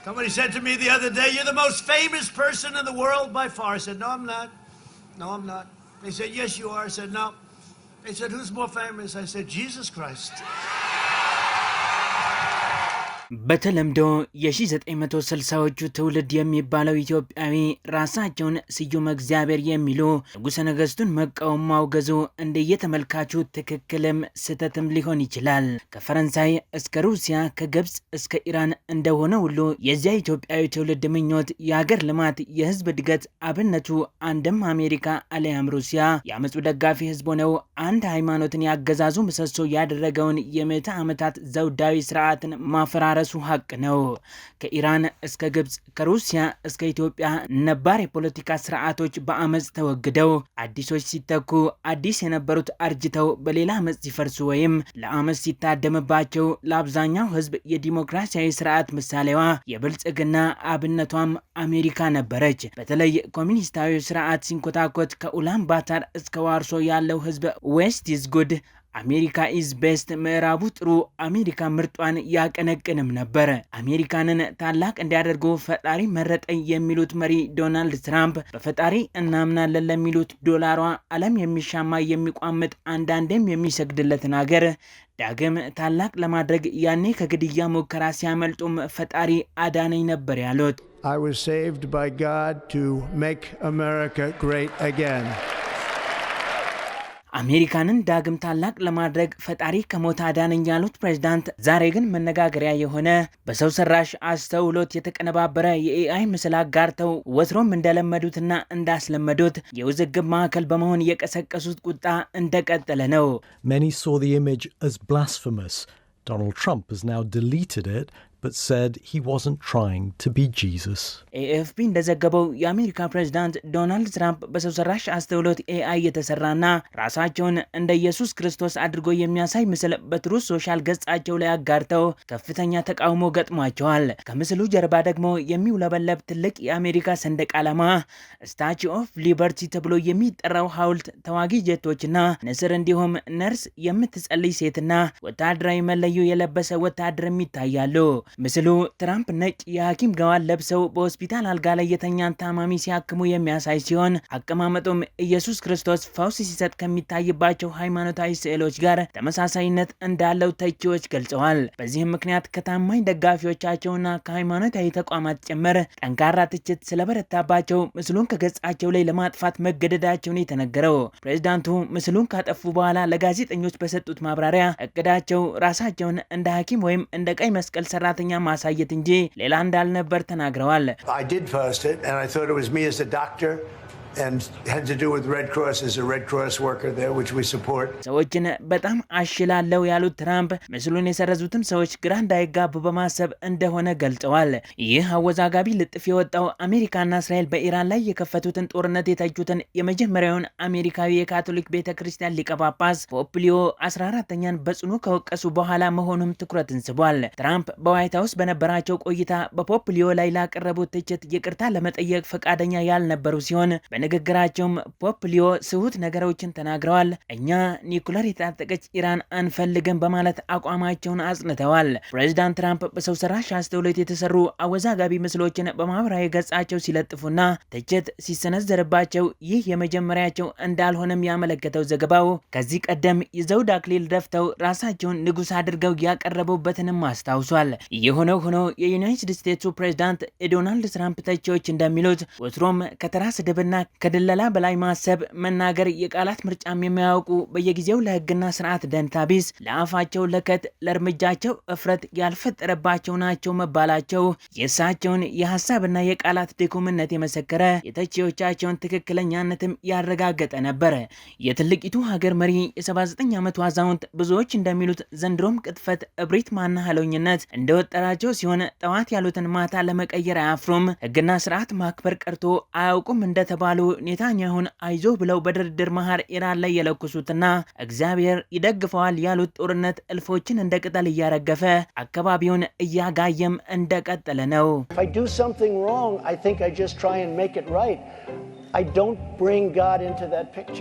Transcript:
Somebody said to me the other day, "You're the most famous person in the world by far." I said, "No, I'm not. No, I'm not." They said, "Yes, you are." I said, "No." They said, "Who's more famous?" I said, "Jesus Christ." በተለምዶ የ1960ዎቹ ትውልድ የሚባለው ኢትዮጵያዊ ራሳቸውን ስዩም እግዚአብሔር የሚሉ ንጉሠ ነገሥቱን መቃወም ማውገዙ እንደየተመልካቹ ትክክልም ስተትም ሊሆን ይችላል። ከፈረንሳይ እስከ ሩሲያ ከግብጽ እስከ ኢራን እንደሆነ ሁሉ የዚያ ኢትዮጵያዊ ትውልድ ምኞት የሀገር ልማት፣ የህዝብ እድገት አብነቱ አንድም አሜሪካ አለያም ሩሲያ የአመፁ ደጋፊ ህዝብ ሆነው አንድ ሃይማኖትን ያገዛዙ ምሰሶ ያደረገውን የምዕተ ዓመታት ዘውዳዊ ስርዓትን ማፈራረሱ ሀቅ ነው። ከኢራን እስከ ግብጽ ከሩሲያ እስከ ኢትዮጵያ ነባር የፖለቲካ ስርዓቶች በአመጽ ተወግደው አዲሶች ሲተኩ አዲስ የነበሩት አርጅተው በሌላ አመጽ ሲፈርሱ ወይም ለአመጽ ሲታደምባቸው ለአብዛኛው ህዝብ የዲሞክራሲያዊ ስርዓት ምሳሌዋ የብልጽግና አብነቷም አሜሪካ ነበረች። በተለይ ኮሚኒስታዊ ስርዓት ሲንኮታኮት ከኡላን ባታር እስከ ዋርሶ ያለው ህዝብ ዌስት ኢዝ ጉድ አሜሪካ ኢዝ ቤስት ምዕራቡ ጥሩ አሜሪካ ምርጧን ያቀነቅንም ነበር። አሜሪካንን ታላቅ እንዲያደርጉ ፈጣሪ መረጠኝ የሚሉት መሪ ዶናልድ ትራምፕ በፈጣሪ እናምናለን ለሚሉት ዶላሯ ዓለም የሚሻማ የሚቋምጥ አንዳንዴም የሚሰግድለትን ሀገር ዳግም ታላቅ ለማድረግ ያኔ ከግድያ ሙከራ ሲያመልጡም ፈጣሪ አዳነኝ ነበር ያሉት። I was saved by God to make America great again. አሜሪካንን ዳግም ታላቅ ለማድረግ ፈጣሪ ከሞት አዳነኝ ያሉት ፕሬዝዳንት ዛሬ ግን መነጋገሪያ የሆነ በሰው ሰራሽ አስተውሎት የተቀነባበረ የኤአይ ምስል አጋርተው ወትሮም እንደለመዱትና እንዳስለመዱት የውዝግብ ማዕከል በመሆን የቀሰቀሱት ቁጣ እንደቀጠለ ነው። Many saw the image as blasphemous. Donald Trump has now deleted it, but said he wasn't trying to be Jesus. AFP እንደዘገበው የአሜሪካ ፕሬዝዳንት ዶናልድ ትራምፕ በሰው ሰራሽ አስተውሎት ኤአይ የተሰራና ራሳቸውን እንደ ኢየሱስ ክርስቶስ አድርጎ የሚያሳይ ምስል በትሩዝ ሶሻል ገጻቸው ላይ አጋርተው ከፍተኛ ተቃውሞ ገጥሟቸዋል። ከምስሉ ጀርባ ደግሞ የሚውለበለብ ትልቅ የአሜሪካ ሰንደቅ ዓላማ፣ ስታቹ ኦፍ ሊበርቲ ተብሎ የሚጠራው ሐውልት፣ ተዋጊ ጀቶችና ንስር እንዲሁም ነርስ የምትጸልይ ሴትና ወታደራዊ መለዮ የለበሰ ወታደርም ይታያሉ። ምስሉ ትራምፕ ነጭ የሐኪም ጋዋን ለብሰው በሆስፒታል አልጋ ላይ የተኛን ታማሚ ሲያክሙ የሚያሳይ ሲሆን አቀማመጡም ኢየሱስ ክርስቶስ ፈውስ ሲሰጥ ከሚታይባቸው ሃይማኖታዊ ስዕሎች ጋር ተመሳሳይነት እንዳለው ተቺዎች ገልጸዋል። በዚህም ምክንያት ከታማኝ ደጋፊዎቻቸውና ከሃይማኖታዊ ተቋማት ጭምር ጠንካራ ትችት ስለበረታባቸው ምስሉን ከገጻቸው ላይ ለማጥፋት መገደዳቸውን የተነገረው ፕሬዝዳንቱ ምስሉን ካጠፉ በኋላ ለጋዜጠኞች በሰጡት ማብራሪያ እቅዳቸው ራሳቸውን እንደ ሐኪም ወይም እንደ ቀይ መስቀል ሰራተኛ ማሳየት እንጂ ሌላ እንዳልነበር ተናግረዋል። I did post it and I thought it was me as a doctor and had to do with Red Cross as a Red Cross worker there, which we support. ሰዎችን በጣም አሽላለው ያሉት ትራምፕ ምስሉን የሰረዙትም ሰዎች ግራ እንዳይጋቡ በማሰብ እንደሆነ ገልጸዋል። ይህ አወዛጋቢ ልጥፍ የወጣው አሜሪካና እስራኤል በኢራን ላይ የከፈቱትን ጦርነት የተቹትን የመጀመሪያውን አሜሪካዊ የካቶሊክ ቤተክርስቲያን ሊቀ ጳጳስ ፖፕ ሊዮ 14ኛን በጽኑ ከወቀሱ በኋላ መሆኑም ትኩረትን ስቧል። ትራምፕ በዋይት ሃውስ በነበራቸው ቆይታ በፖፕ ሊዮ ላይ ላቀረቡት ትችት ይቅርታ ለመጠየቅ ፈቃደኛ ያልነበሩ ሲሆን በንግግራቸውም ፖፕ ሊዮ ስሁት ነገሮችን ተናግረዋል። እኛ ኒኩለር የታጠቀች ኢራን አንፈልግም በማለት አቋማቸውን አጽንተዋል። ፕሬዝዳንት ትራምፕ በሰው ሰራሽ አስተውሎት የተሰሩ አወዛጋቢ ምስሎችን በማህበራዊ ገጻቸው ሲለጥፉና ትችት ሲሰነዘርባቸው ይህ የመጀመሪያቸው እንዳልሆነም ያመለከተው ዘገባው ከዚህ ቀደም የዘውድ አክሊል ደፍተው ራሳቸውን ንጉሥ አድርገው ያቀረቡበትንም አስታውሷል። የሆነው ሆኖ የዩናይትድ ስቴትሱ ፕሬዝዳንት የዶናልድ ትራምፕ ተቺዎች እንደሚሉት ወትሮም ከተራ ስድብና ከድለላ በላይ ማሰብ መናገር የቃላት ምርጫም የሚያውቁ በየጊዜው ለህግና ስርዓት ደንታ ቢስ ለአፋቸው ለከት ለእርምጃቸው እፍረት ያልፈጠረባቸው ናቸው መባላቸው የእሳቸውን የሀሳብና የቃላት ድኩምነት የመሰከረ የተቺዎቻቸውን ትክክለኛነትም ያረጋገጠ ነበር። የትልቂቱ ሀገር መሪ የ79 ዓመቱ አዛውንት ብዙዎች እንደሚሉት ዘንድሮም ቅጥፈት፣ እብሪት፣ ማናሃለኝነት እንደወጠራቸው ሲሆን ጠዋት ያሉትን ማታ ለመቀየር አያፍሩም። ህግና ስርዓት ማክበር ቀርቶ አያውቁም እንደተባሉ ኔታንያሁን አይዞ ብለው በድርድር መሃር ኢራን ላይ የለኩሱትና እግዚአብሔር ይደግፈዋል ያሉት ጦርነት እልፎችን እንደ ቅጠል እያረገፈ አካባቢውን እያጋየም እንደቀጠለ ነው። If I do something wrong, I think I just try and make it right. I don't bring God into that picture.